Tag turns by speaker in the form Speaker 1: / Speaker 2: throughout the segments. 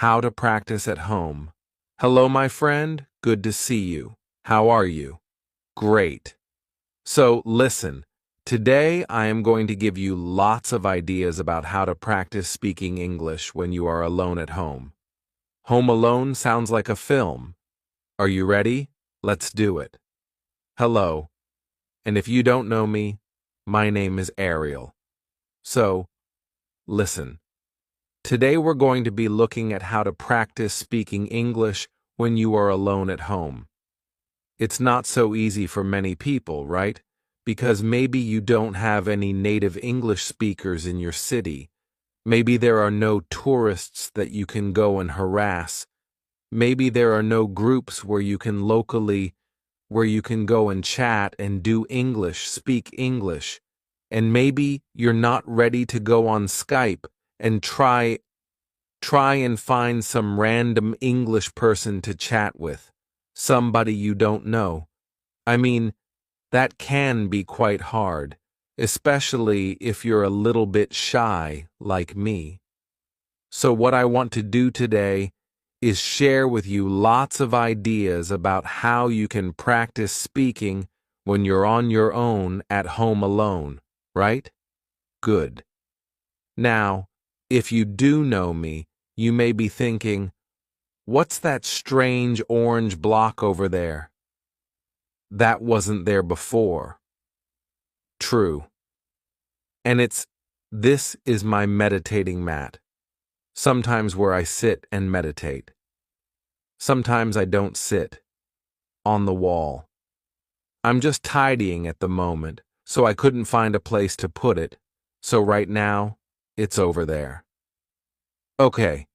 Speaker 1: How to practice at home. Hello, my friend. Good to see you. How are you? Great. So, listen. Today, I am going to give you lots of ideas about how to practice speaking English when you are alone at home. Home Alone sounds like a film. Are you ready? Let's do it. Hello. And if you don't know me, my name is Ariel. So, listen. Today we're going to be looking at how to practice speaking English when you are alone at home. It's not so easy for many people, right? Because maybe you don't have any native English speakers in your city. Maybe there are no tourists that you can go and harass. Maybe there are no groups where you can go and chat and do English, speak English. And maybe you're not ready to go on Skype and try and find some random English person to chat with, somebody you don't know. I mean, that can be quite hard, especially if you're a little bit shy like me. So what I want to do today is share with you lots of ideas about how you can practice speaking when you're on your own at home alone, right? Good. Now, if you do know me, you may be thinking, what's that strange orange block over there? That wasn't there before. True. And this is my meditating mat. Sometimes where I sit and meditate. Sometimes I don't sit. On the wall. I'm just tidying at the moment, so I couldn't find a place to put it, so right now, it's over there. Okay.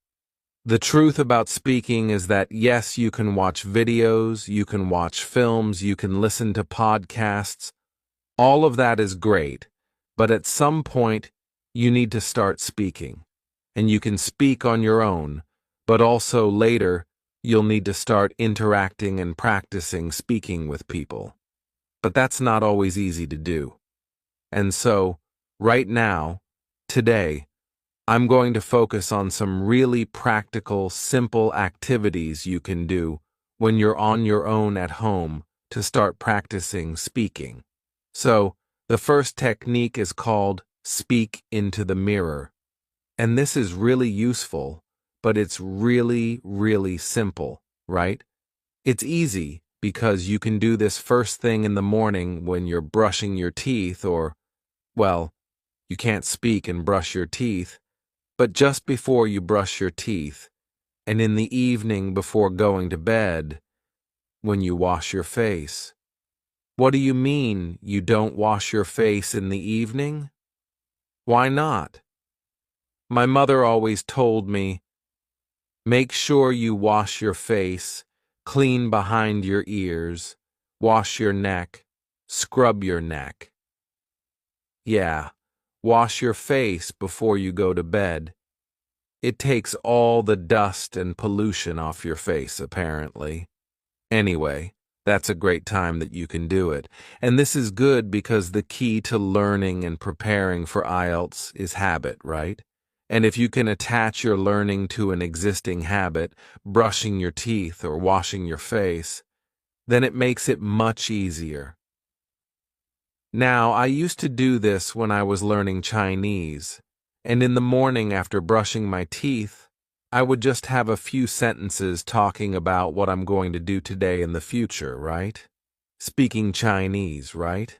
Speaker 1: The truth about speaking is that yes, you can watch videos, you can watch films, you can listen to podcasts. All of that is great, but at some point, you need to start speaking. And you can speak on your own, but also later, you'll need to start interacting and practicing speaking with people. But that's not always easy to do. And so, right now, today, I'm going to focus on some really practical, simple activities you can do when you're on your own at home to start practicing speaking. So, the first technique is called speak into the mirror. And this is really useful, but it's really, really simple, right? It's easy because you can do this first thing in the morning when you're brushing your teeth or, well, you can't speak and brush your teeth, but just before you brush your teeth, and in the evening before going to bed, when you wash your face. What do you mean you don't wash your face in the evening? Why not? My mother always told me, make sure you wash your face, clean behind your ears, wash your neck, scrub your neck. Yeah. Wash your face before you go to bed. It takes all the dust and pollution off your face, apparently. Anyway, that's a great time that you can do it. And this is good because the key to learning and preparing for IELTS is habit, right? And if you can attach your learning to an existing habit, brushing your teeth or washing your face, then it makes it much easier. Now, I used to do this when I was learning Chinese, and in the morning after brushing my teeth, I would just have a few sentences talking about what I'm going to do today in the future, right? Speaking Chinese, right?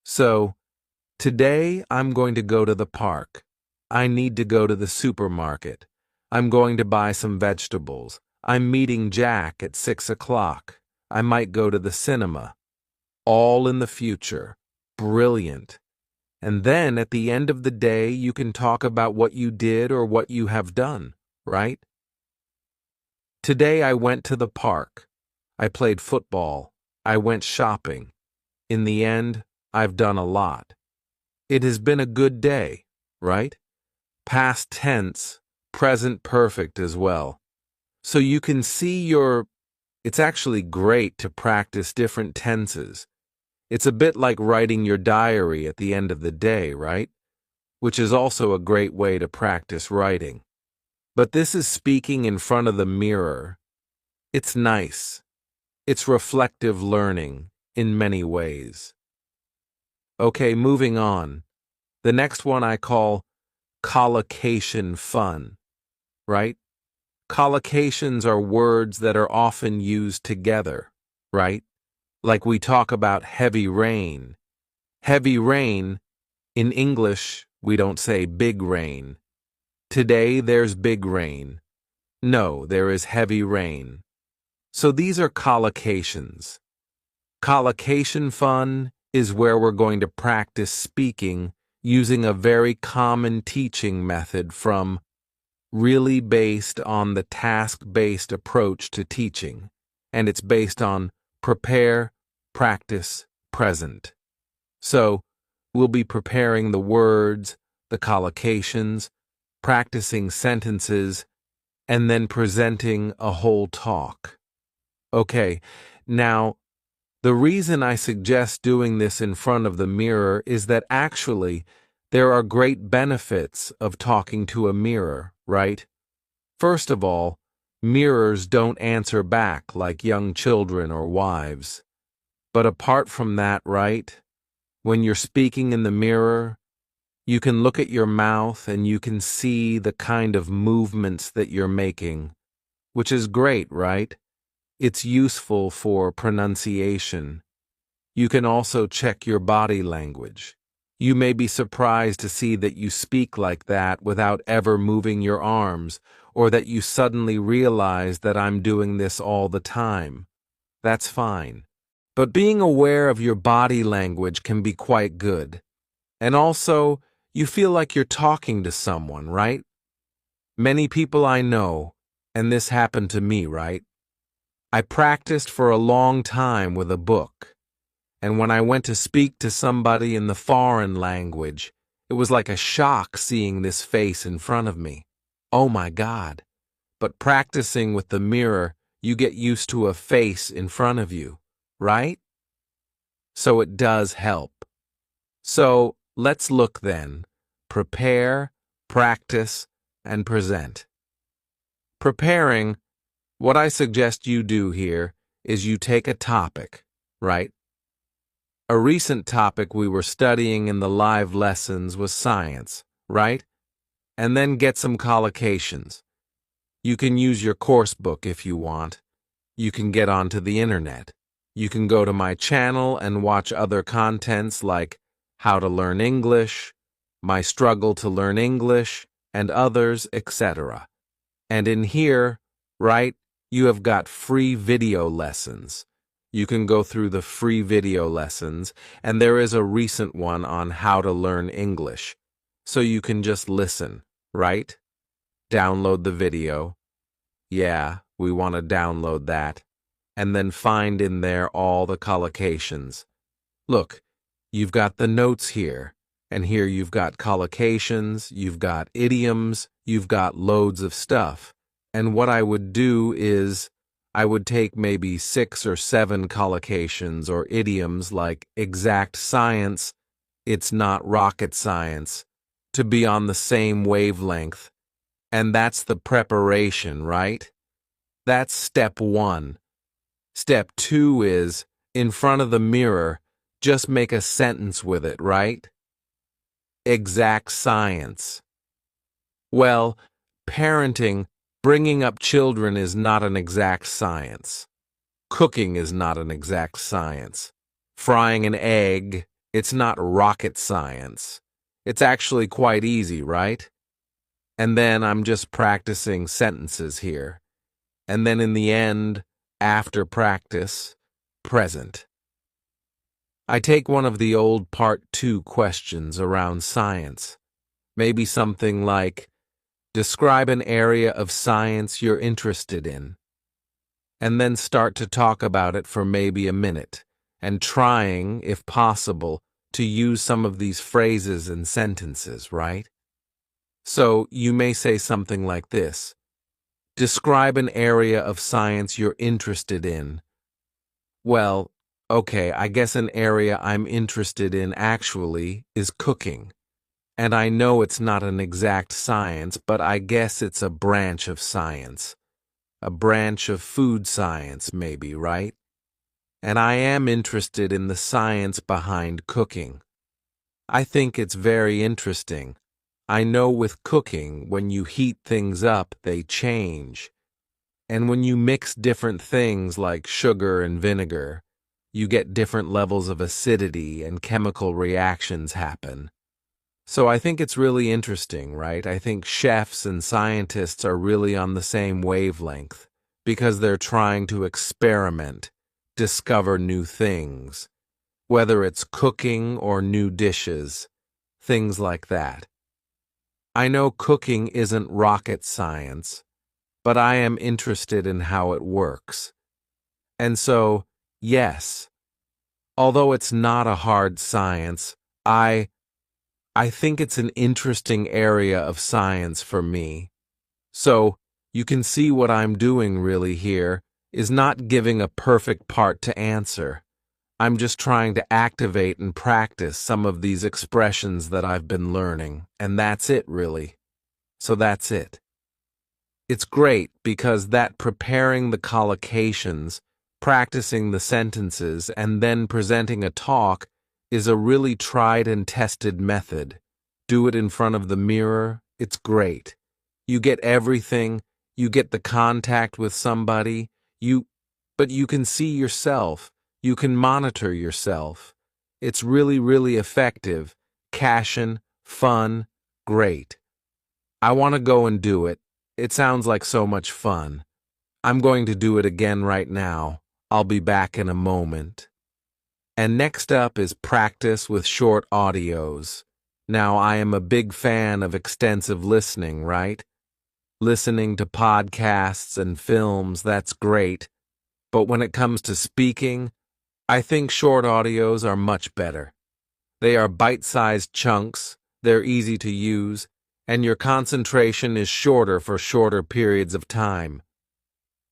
Speaker 1: So, today I'm going to go to the park. I need to go to the supermarket. I'm going to buy some vegetables. I'm meeting Jack at 6 o'clock. I might go to the cinema. All in the future. Brilliant. And then at the end of the day, you can talk about what you did or what you have done, right? Today I went to the park. I played football. I went shopping. In the end, I've done a lot. It has been a good day, right? Past tense, present perfect as well. So you can see it's actually great to practice different tenses. It's a bit like writing your diary at the end of the day, right? Which is also a great way to practice writing. But this is speaking in front of the mirror. It's nice. It's reflective learning in many ways. Okay, moving on. The next one I call collocation fun, right? Collocations are words that are often used together, right? Like we talk about heavy rain. Heavy rain, in English, we don't say big rain. Today there's big rain. No, there is heavy rain. So these are collocations. Collocation fun is where we're going to practice speaking using a very common teaching method from really based on the task-based approach to teaching, and it's based on prepare, practice, present. So, we'll be preparing the words, the collocations, practicing sentences, and then presenting a whole talk. Okay, now, the reason I suggest doing this in front of the mirror is that actually there are great benefits of talking to a mirror, right? First of all, mirrors don't answer back like young children or wives. But apart from that, right, when you're speaking in the mirror, you can look at your mouth and you can see the kind of movements that you're making, which is great, right? It's useful for pronunciation. You can also check your body language. You may be surprised to see that you speak like that without ever moving your arms, or that you suddenly realize that I'm doing this all the time. That's fine. But being aware of your body language can be quite good. And also, you feel like you're talking to someone, right? Many people I know, and this happened to me, right? I practiced for a long time with a book, and when I went to speak to somebody in the foreign language, it was like a shock seeing this face in front of me. Oh my God. But practicing with the mirror, you get used to a face in front of you, right? So it does help. So let's look then. Prepare, practice, and present. Preparing, what I suggest you do here is you take a topic, right? A recent topic we were studying in the live lessons was science, right? And then get some collocations. You can use your course book if you want. You can get onto the internet. You can go to my channel and watch other contents like How to Learn English, My Struggle to Learn English, and others, etc. And in here, right, you have got free video lessons. You can go through the free video lessons, and there is a recent one on how to learn English. So you can just listen, right? Download the video. Yeah, we want to download that. And then find in there all the collocations. Look, you've got the notes here, and here you've got collocations, you've got idioms, you've got loads of stuff. And what I would do is, I would take maybe 6 or 7 collocations or idioms like exact science, it's not rocket science, to be on the same wavelength. And that's the preparation, right? That's step 1. Step 2 is, in front of the mirror, just make a sentence with it, right? Exact science. Well, parenting, bringing up children is not an exact science. Cooking is not an exact science. Frying an egg, it's not rocket science. It's actually quite easy, right? And then I'm just practicing sentences here. And then in the end, after practice, present. I take one of the old Part 2 questions around science. Maybe something like, describe an area of science you're interested in. And then start to talk about it for maybe a minute, and trying, if possible, to use some of these phrases and sentences, right? So you may say something like this. Describe an area of science you're interested in. Well, okay, I guess an area I'm interested in actually is cooking. And I know it's not an exact science, but I guess it's a branch of science. A branch of food science, maybe, right? And I am interested in the science behind cooking. I think it's very interesting. I know with cooking, when you heat things up, they change. And when you mix different things like sugar and vinegar, you get different levels of acidity and chemical reactions happen. So I think it's really interesting, right? I think chefs and scientists are really on the same wavelength because they're trying to experiment, discover new things, whether it's cooking or new dishes, things like that. I know cooking isn't rocket science, but I am interested in how it works. And so, yes, although it's not a hard science, I think it's an interesting area of science for me. So, you can see what I'm doing really here is not giving a perfect part to answer. I'm just trying to activate and practice some of these expressions that I've been learning, and that's it really. So that's it. It's great because that preparing the collocations, practicing the sentences, and then presenting a talk is a really tried and tested method. Do it in front of the mirror, it's great. You get everything, you get the contact with somebody, but you can see yourself, you can monitor yourself. It's really, really effective, cashin', fun, great. I want to go and do it. It sounds like so much fun. I'm going to do it again right now. I'll be back in a moment. And next up is practice with short audios. Now, I am a big fan of extensive listening, right? Listening to podcasts and films, that's great. But when it comes to speaking, I think short audios are much better. They are bite-sized chunks, they're easy to use, and your concentration is shorter for shorter periods of time.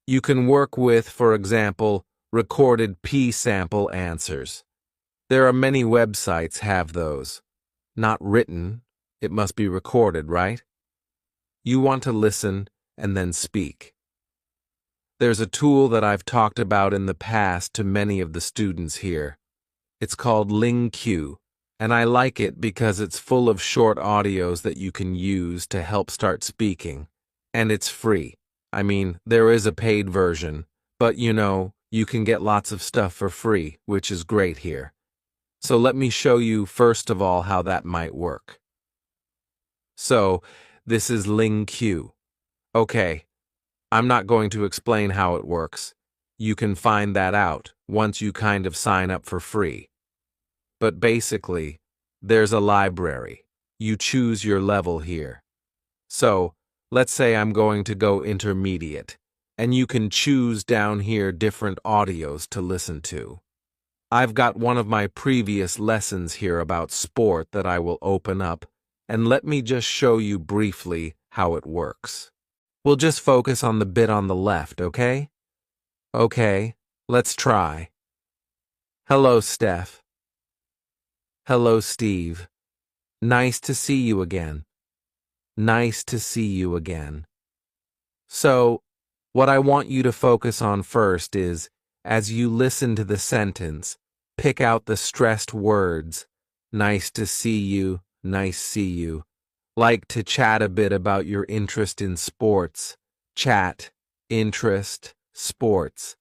Speaker 1: You can work with, for example, recorded P-sample answers. There are many websites have those. Not written, it must be recorded, right? You want to listen and then speak. There's a tool that I've talked about in the past to many of the students here. It's called LingQ, and I like it because it's full of short audios that you can use to help start speaking, and it's free. I mean, there is a paid version, but you can get lots of stuff for free, which is great here. So let me show you first of all how that might work. So, this is LingQ. Okay, I'm not going to explain how it works. You can find that out once you kind of sign up for free. But basically, there's a library. You choose your level here. So, let's say I'm going to go intermediate, and you can choose down here different audios to listen to. I've got one of my previous lessons here about sport that I will open up, and let me just show you briefly how it works. We'll just focus on the bit on the left, okay? Okay, let's try. Hello, Steph. Hello, Steve. Nice to see you again. Nice to see you again. So, what I want you to focus on first is, as you listen to the sentence, pick out the stressed words. Nice to see you, nice see you. Like to chat a bit about your interest in sports. Chat, interest, sports.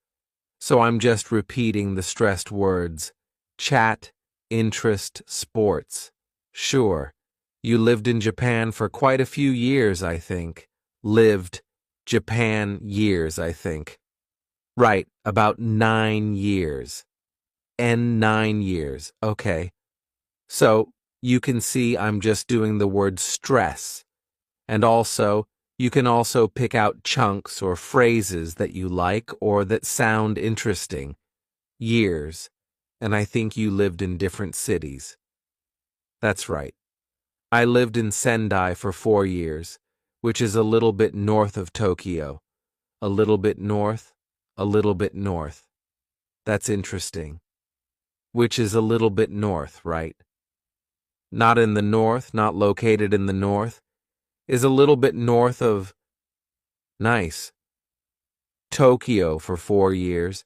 Speaker 1: So I'm just repeating the stressed words. Chat, interest, sports. Sure. You lived in Japan for quite a few years, I think. Lived, Japan, years, I think. Right, about 9 years. 9 years, okay. So, you can see I'm just doing the word stress. And also, you can also pick out chunks or phrases that you like or that sound interesting. Years. And I think you lived in different cities. That's right. I lived in Sendai for 4 years, which is a little bit north of Tokyo. A little bit north, a little bit north. That's interesting. Which is a little bit north, right? not in the north, not located in the north, is a little bit north of, nice, Tokyo for 4 years,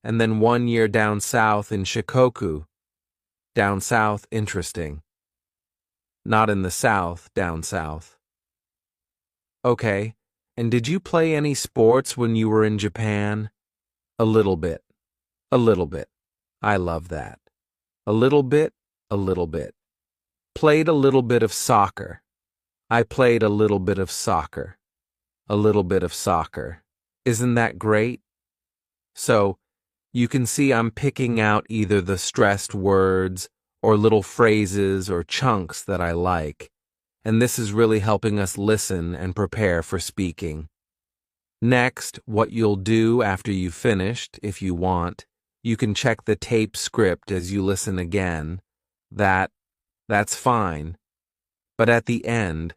Speaker 1: and then 1 year down south in Shikoku. Down south, interesting. Not in the south, down south. Okay, and did you play any sports when you were in Japan? A little bit. A little bit. I love that. A little bit, a little bit. Played a little bit of soccer. I played a little bit of soccer. A little bit of soccer. Isn't that great? So, you can see I'm picking out either the stressed words or little phrases or chunks that I like, and this is really helping us listen and prepare for speaking. Next, what you'll do after you've finished, if you want, you can check the tape script as you listen again. That's fine. But at the end,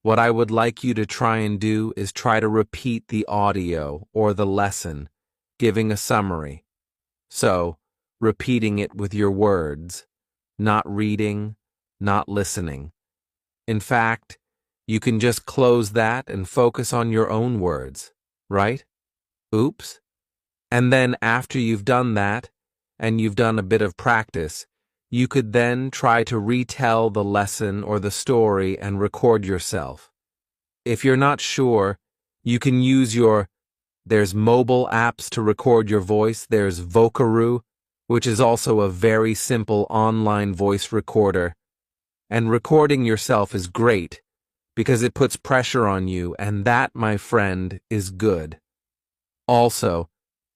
Speaker 1: what I would like you to try and do is try to repeat the audio or the lesson, giving a summary. So, repeating it with your words, not reading, not listening. In fact, you can just close that and focus on your own words, right? Oops. And then after you've done that, and you've done a bit of practice, you could then try to retell the lesson or the story and record yourself. If you're not sure, you can use there's mobile apps to record your voice. There's Vocaroo, which is also a very simple online voice recorder. And recording yourself is great because it puts pressure on you, and that, my friend, is good. Also,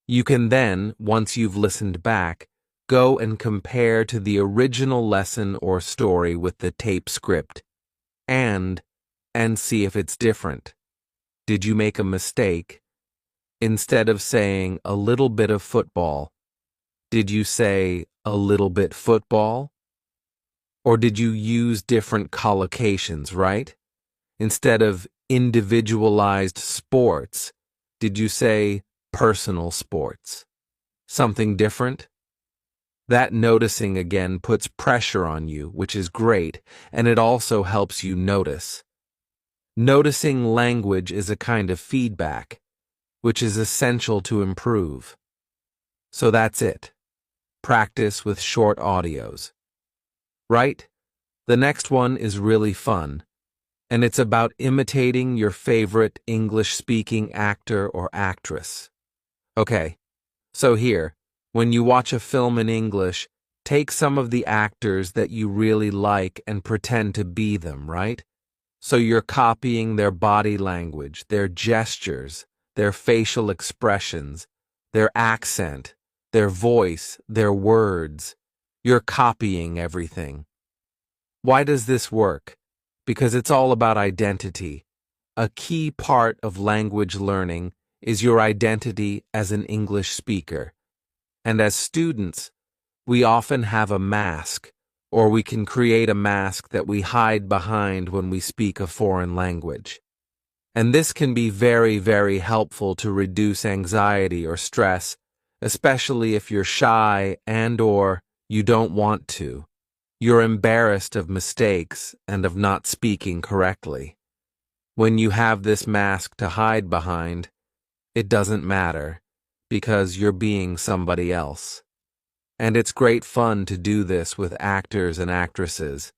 Speaker 1: you can then, once you've listened back, go and compare to the original lesson or story with the tape script and see if it's different. Did you make a mistake? Instead of saying a little bit of football, did you say a little bit football? Or did you use different collocations, right? Instead of individualized sports, did you say personal sports? Something different? That noticing again puts pressure on you, which is great, and it also helps you notice. Noticing language is a kind of feedback, which is essential to improve. So that's it. Practice with short audios. Right? The next one is really fun, and it's about imitating your favorite English-speaking actor or actress. Okay, so here, when you watch a film in English, take some of the actors that you really like and pretend to be them, right? So you're copying their body language, their gestures, their facial expressions, their accent, their voice, their words. You're copying everything. Why does this work? Because it's all about identity. A key part of language learning is your identity as an English speaker. And as students, we often have a mask, or we can create a mask that we hide behind when we speak a foreign language. And this can be very, very helpful to reduce anxiety or stress, especially if you're shy and/or you don't want to. You're embarrassed of mistakes and of not speaking correctly. When you have this mask to hide behind, it doesn't matter, because you're being somebody else. And it's great fun to do this with actors and actresses.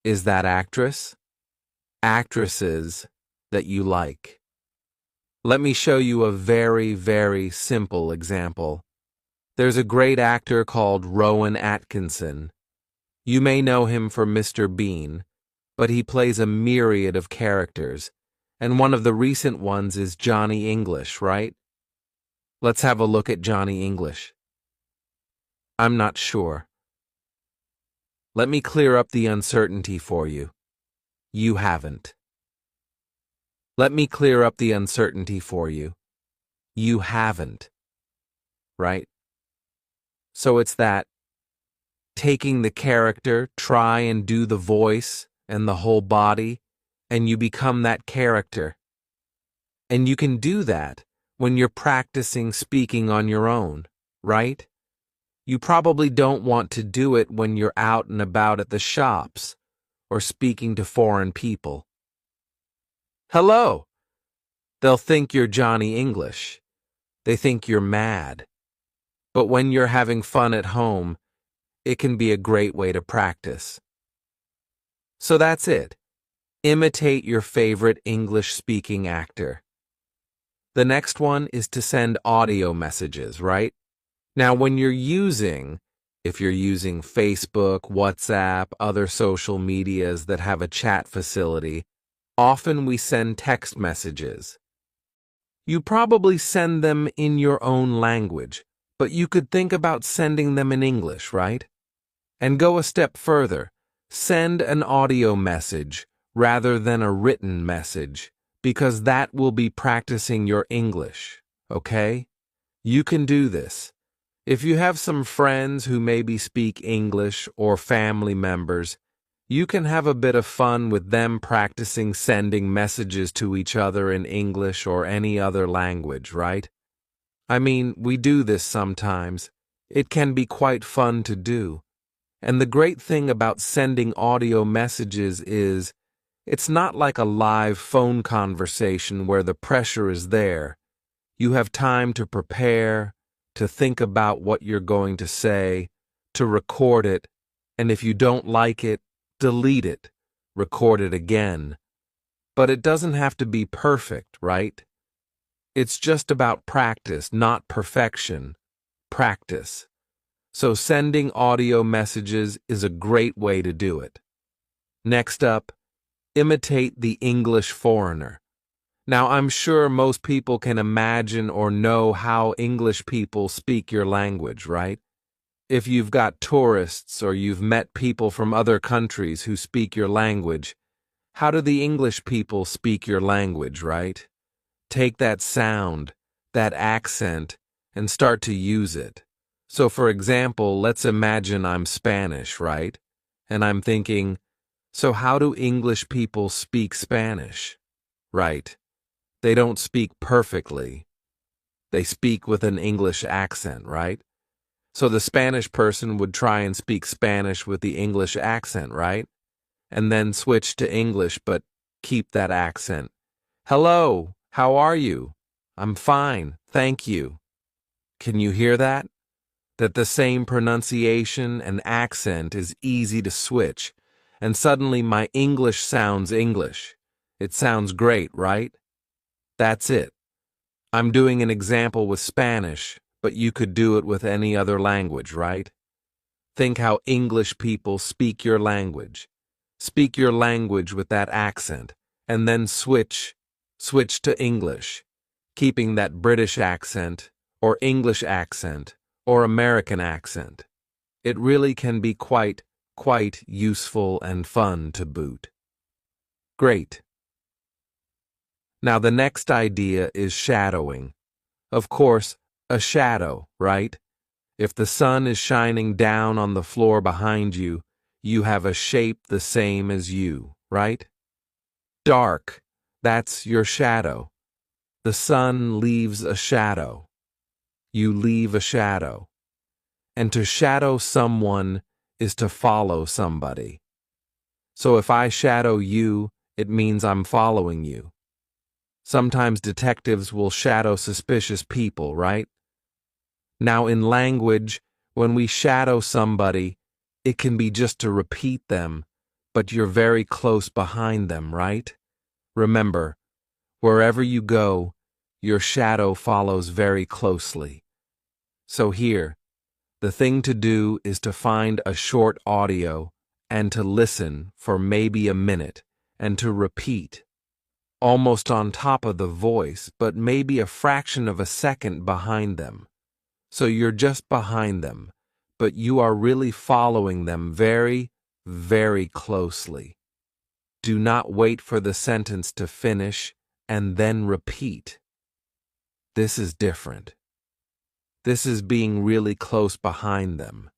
Speaker 1: Is that actress? Actresses that you like. Let me show you a very, very simple example. There's a great actor called Rowan Atkinson. You may know him for Mr. Bean, but he plays a myriad of characters, and one of the recent ones is Johnny English, right? Let's have a look at Johnny English. I'm not sure. Let me clear up the uncertainty for you. You haven't. Let me clear up the uncertainty for you. You haven't. Right? So it's that taking the character, try and do the voice and the whole body, and you become that character. And you can do that when you're practicing speaking on your own, right? You probably don't want to do it when you're out and about at the shops or speaking to foreign people. Hello! They'll think you're Johnny English. They think you're mad. But when you're having fun at home, it can be a great way to practice. So that's it. Imitate your favorite English-speaking actor. The next one is to send audio messages, right? Now, if you're using Facebook, WhatsApp, other social medias that have a chat facility, often we send text messages. You probably send them in your own language, but you could think about sending them in English, right? And go a step further. Send an audio message rather than a written message, because that will be practicing your English, okay? You can do this. If you have some friends who maybe speak English or family members, you can have a bit of fun with them practicing sending messages to each other in English or any other language, right? I mean, we do this sometimes. It can be quite fun to do. And the great thing about sending audio messages is, it's not like a live phone conversation where the pressure is there. You have time to prepare, to think about what you're going to say, to record it, and if you don't like it, delete it, record it again. But it doesn't have to be perfect, right? It's just about practice, not perfection. Practice. So sending audio messages is a great way to do it. Next up, imitate the English foreigner. Now, I'm sure most people can imagine or know how English people speak your language, right? If you've got tourists or you've met people from other countries who speak your language, how do the English people speak your language, right? Take that sound, that accent, and start to use it. So, for example, let's imagine I'm Spanish, right? And I'm thinking, so how do English people speak Spanish? Right. They don't speak perfectly. They speak with an English accent, right? So the Spanish person would try and speak Spanish with the English accent, right? And then switch to English, but keep that accent. Hello, how are you? I'm fine, thank you. Can you hear that? That the same pronunciation and accent is easy to switch, and suddenly my English sounds English. It sounds great, right? That's it. I'm doing an example with Spanish, but you could do it with any other language, right? Think how English people speak your language. Speak your language with that accent, and then switch to English, keeping that British accent, or English accent, or American accent. It really can be quite useful and fun to boot. Great. Now the next idea is shadowing. Of course, a shadow, right? If the sun is shining down on the floor behind you, you have a shape the same as you, right? Dark, that's your shadow. The sun leaves a shadow. You leave a shadow. And to shadow someone is to follow somebody. So if I shadow you, it means I'm following you. Sometimes detectives will shadow suspicious people, right? Now in language, when we shadow somebody, it can be just to repeat them, but you're very close behind them, right? Remember, wherever you go, your shadow follows very closely. So here, the thing to do is to find a short audio and to listen for maybe a minute and to repeat, almost on top of the voice, but maybe a fraction of a second behind them. So you're just behind them, but you are really following them very, very closely. Do not wait for the sentence to finish and then repeat. This is different. This is being really close behind them.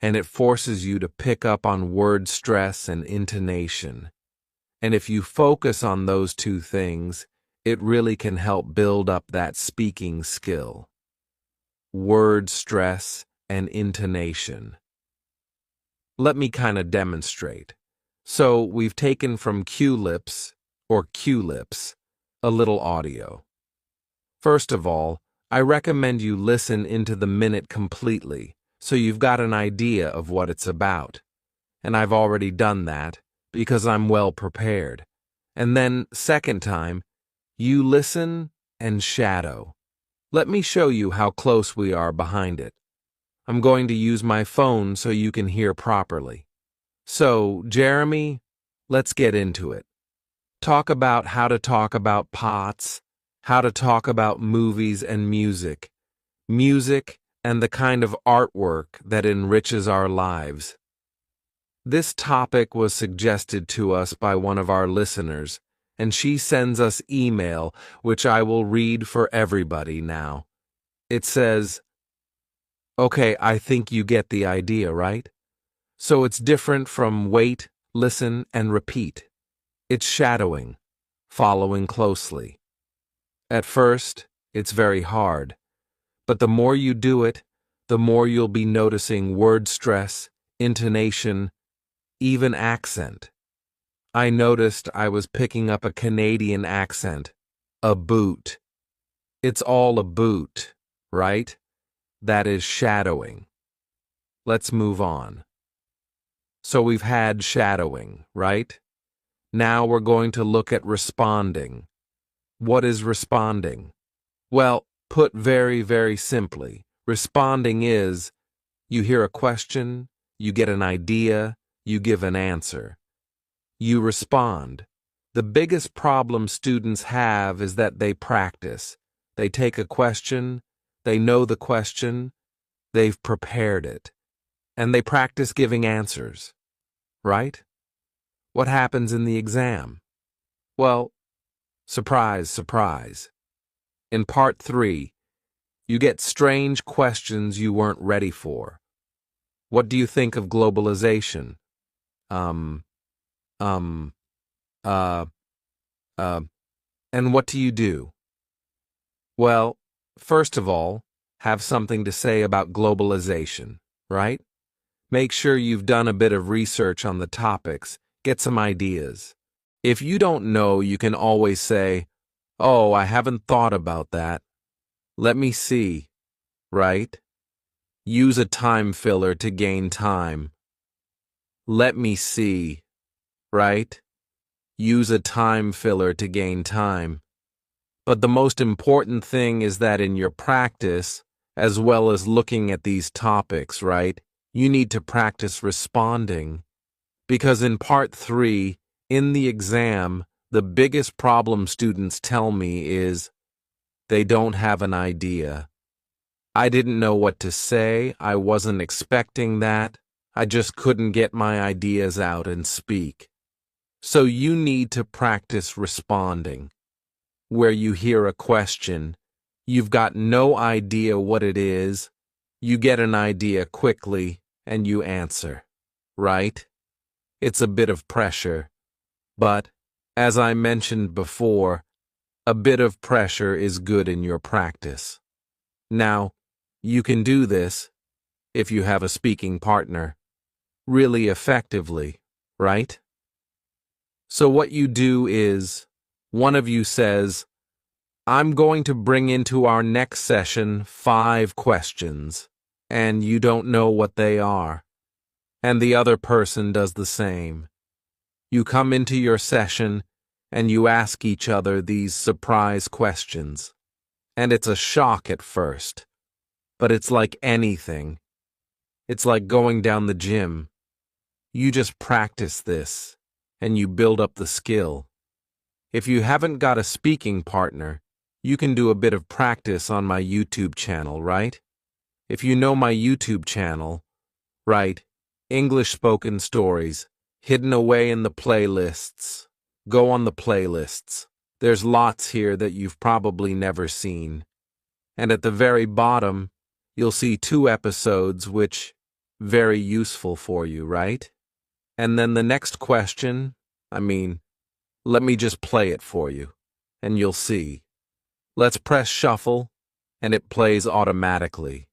Speaker 1: And it forces you to pick up on word stress and intonation. And if you focus on those two things, it really can help build up that speaking skill. Word stress and intonation. Let me kind of demonstrate. So we've taken from Q-lips, or Q-lips, a little audio. First of all, I recommend you listen into the minute completely, so you've got an idea of what it's about. And I've already done that, because I'm well prepared. And then, second time, you listen and shadow. Let me show you how close we are behind it. I'm going to use my phone so you can hear properly. So, Jeremy, let's get into it. Talk about how to talk about pots, how to talk about movies and music and the kind of artwork that enriches our lives. This topic was suggested to us by one of our listeners, and she sends us email, which I will read for everybody now. It says, "Okay, I think you get the idea, right? So it's different from wait, listen, and repeat. It's shadowing, following closely. At first, it's very hard, but the more you do it, the more you'll be noticing word stress, intonation, even accent. I noticed I was picking up a Canadian accent, a boot. It's all a boot, right? That is shadowing. Let's move on. So we've had shadowing, right? Now we're going to look at responding. What is responding? Well, put very, very simply, responding is you hear a question, you get an idea, you give an answer. You respond. The biggest problem students have is that they practice. They take a question, they know the question, they've prepared it, and they practice giving answers. Right? What happens in the exam? Well, surprise, surprise. In part 3, you get strange questions you weren't ready for. What do you think of globalization? And what do you do? Well, first of all, have something to say about globalization, right? Make sure you've done a bit of research on the topics, get some ideas. If you don't know, you can always say, "Oh, I haven't thought about that. Let me see," right? Use a time filler to gain time. Let me see, right? Use a time filler to gain time. But the most important thing is that in your practice, as well as looking at these topics, right, you need to practice responding. Because in part 3, in the exam, the biggest problem students tell me is they don't have an idea. I didn't know what to say, I wasn't expecting that, I just couldn't get my ideas out and speak. So you need to practice responding. Where you hear a question, you've got no idea what it is, you get an idea quickly, and you answer, right? It's a bit of pressure, but, as I mentioned before, a bit of pressure is good in your practice. Now, you can do this, if you have a speaking partner, really effectively, right? So what you do is, one of you says, "I'm going to bring into our next session 5 questions," and you don't know what they are. And the other person does the same. You come into your session, and you ask each other these surprise questions. And it's a shock at first. But it's like anything. It's like going down the gym. You just practice this, and you build up the skill. If you haven't got a speaking partner, you can do a bit of practice on my YouTube channel, right? If you know my YouTube channel, right, English Spoken Stories, hidden away in the playlists. Go on the playlists. There's lots here that you've probably never seen. And at the very bottom, you'll see 2 episodes which, very useful for you, right? And then the next question, let me just play it for you, and you'll see. Let's press shuffle, and it plays automatically.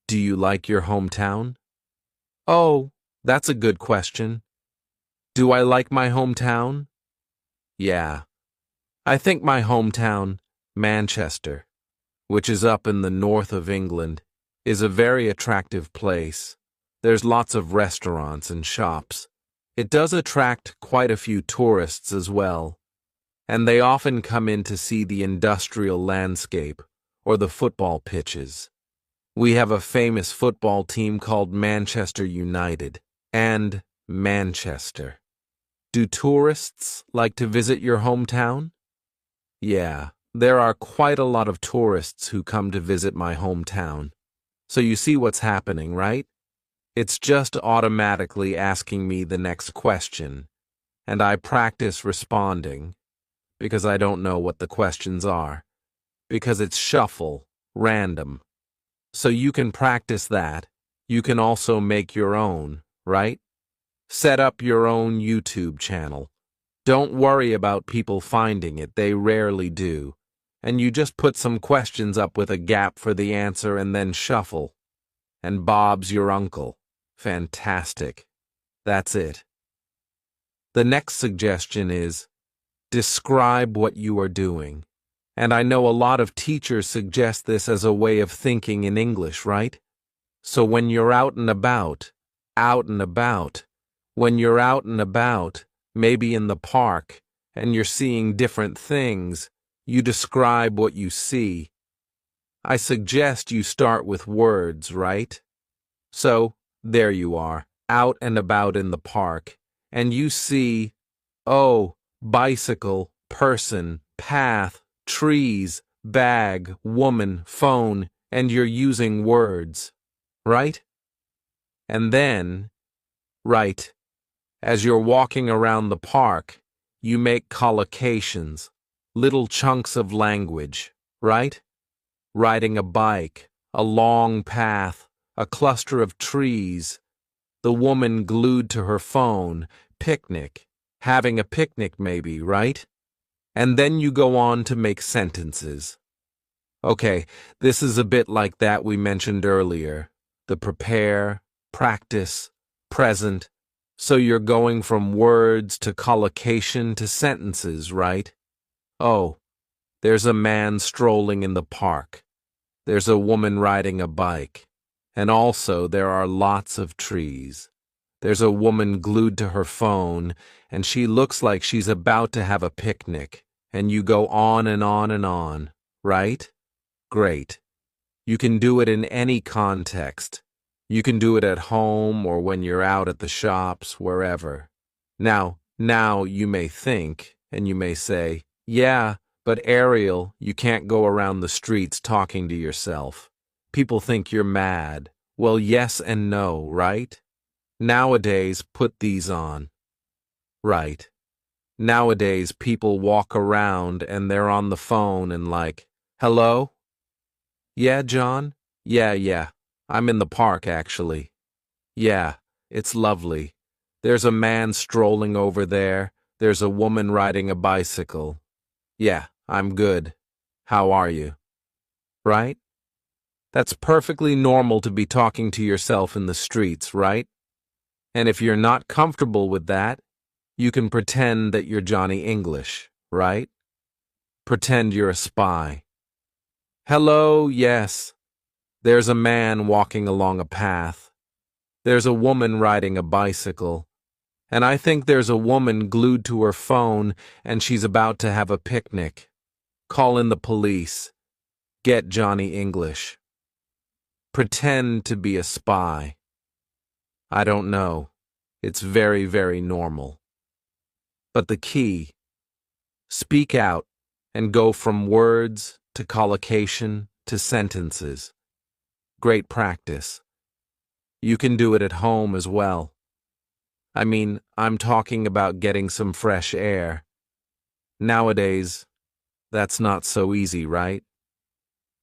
Speaker 1: Do you like your hometown? Oh, that's a good question. Do I like my hometown? Yeah. I think my hometown, Manchester, which is up in the north of England, is a very attractive place. There's lots of restaurants and shops. It does attract quite a few tourists as well, and they often come in to see the industrial landscape or the football pitches. We have a famous football team called Manchester United and Manchester. Do tourists like to visit your hometown? Yeah, there are quite a lot of tourists who come to visit my hometown. So you see what's happening, right? It's just automatically asking me the next question, and I practice responding, because I don't know what the questions are, because it's shuffle, random. So you can practice that. You can also make your own, right? Set up your own YouTube channel. Don't worry about people finding it, they rarely do. And you just put some questions up with a gap for the answer and then shuffle. And Bob's your uncle. Fantastic. That's it. The next suggestion is, describe what you are doing. And I know a lot of teachers suggest this as a way of thinking in English, right? So when you're out and about, when you're out and about, maybe in the park, and you're seeing different things, you describe what you see. I suggest you start with words, right? So, there you are, out and about in the park, and you see, oh, bicycle, person, path, trees, bag, woman, phone, and you're using words, right? And then, right, as you're walking around the park, you make collocations, little chunks of language, right? Riding a bike, a long path, a cluster of trees, the woman glued to her phone, picnic, having a picnic maybe, right? And then you go on to make sentences. Okay, this is a bit like that we mentioned earlier, the prepare, practice, present. So you're going from words to collocation to sentences, right? Oh, there's a man strolling in the park. There's a woman riding a bike. And also there are lots of trees. There's a woman glued to her phone, and she looks like she's about to have a picnic. And you go on and on and on, right? Great. You can do it in any context. You can do it at home or when you're out at the shops, wherever. Now you may think, and you may say, yeah, but Ariel, you can't go around the streets talking to yourself. People think you're mad. Well, yes and no, right? Nowadays, put these on. Right. Nowadays, people walk around and they're on the phone and like, hello? Yeah, John? Yeah. I'm in the park, actually. Yeah, it's lovely. There's a man strolling over there. There's a woman riding a bicycle. Yeah, I'm good. How are you? Right? That's perfectly normal to be talking to yourself in the streets, right? And if you're not comfortable with that, you can pretend that you're Johnny English, right? Pretend you're a spy. Hello, yes. There's a man walking along a path. There's a woman riding a bicycle. And I think there's a woman glued to her phone and she's about to have a picnic. Call in the police. Get Johnny English. Pretend to be a spy. I don't know. It's very, very normal. But the key, speak out and go from words to collocation to sentences. Great practice. You can do it at home as well. I mean, I'm talking about getting some fresh air. Nowadays, that's not so easy, right?